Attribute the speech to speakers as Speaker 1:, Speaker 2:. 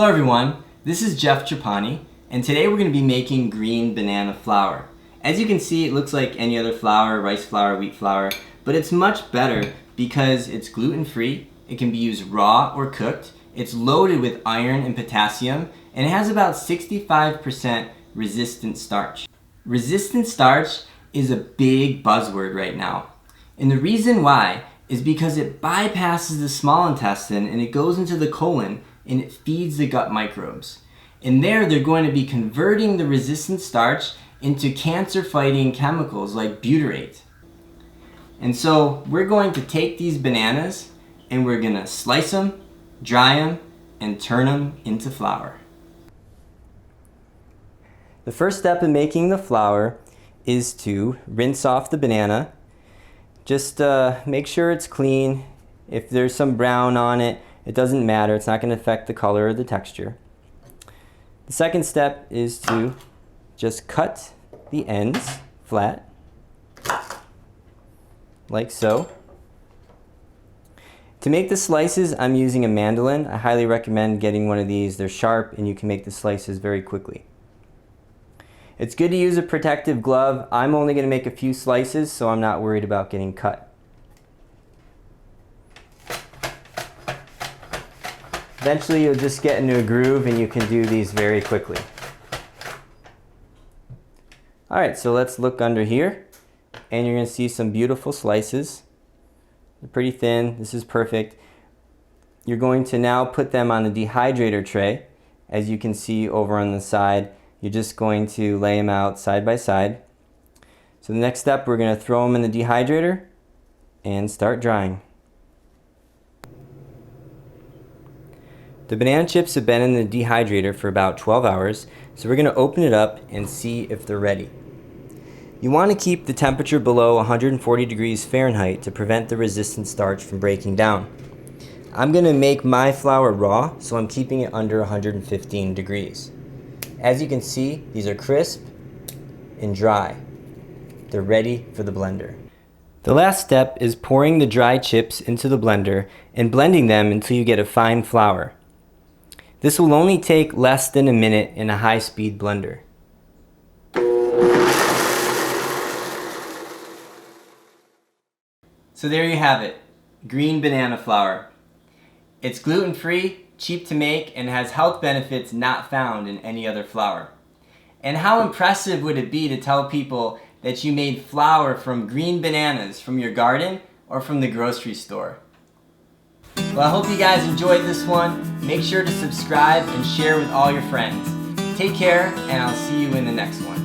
Speaker 1: Hello everyone, this is Jeff Trapani, and today we're going to be making green banana flour. As you can see, it looks like any other flour, rice flour, wheat flour, but it's much better because it's gluten-free, it can be used raw or cooked, it's loaded with iron and potassium, and it has about 65% resistant starch. Resistant starch is a big buzzword right now, and the reason why is because it bypasses the small intestine and it goes into the colon and it feeds the gut microbes. And there they're going to be converting the resistant starch into cancer-fighting chemicals like butyrate. And so we're going to take these bananas and we're going to slice them, dry them, and turn them into flour. The first step in making the flour is to rinse off the banana. Just make sure it's clean. If there's some brown on it, it doesn't matter. It's not going to affect the color or the texture. The second step is to just cut the ends flat, like so. To make the slices, I'm using a mandolin. I highly recommend getting one of these. They're sharp and you can make the slices very quickly. It's good to use a protective glove. I'm only going to make a few slices, so I'm not worried about getting cut. Eventually you'll just get into a groove and you can do these very quickly. Alright, so let's look under here and you're going to see some beautiful slices. They're pretty thin. This is perfect. You're going to now put them on the dehydrator tray. As you can see over on the side, you're just going to lay them out side by side. So the next step, we're going to throw them in the dehydrator and start drying. The banana chips have been in the dehydrator for about 12 hours, so we're going to open it up and see if they're ready. You want to keep the temperature below 140 degrees Fahrenheit to prevent the resistant starch from breaking down. I'm going to make my flour raw, so I'm keeping it under 115 degrees. As you can see, these are crisp and dry. They're ready for the blender. The last step is pouring the dry chips into the blender and blending them until you get a fine flour. This will only take less than a minute in a high-speed blender. So there you have it, green banana flour. It's gluten-free, cheap to make, and has health benefits not found in any other flour. And how impressive would it be to tell people that you made flour from green bananas from your garden or from the grocery store? Well, I hope you guys enjoyed this one. Make sure to subscribe and share with all your friends. Take care, and I'll see you in the next one.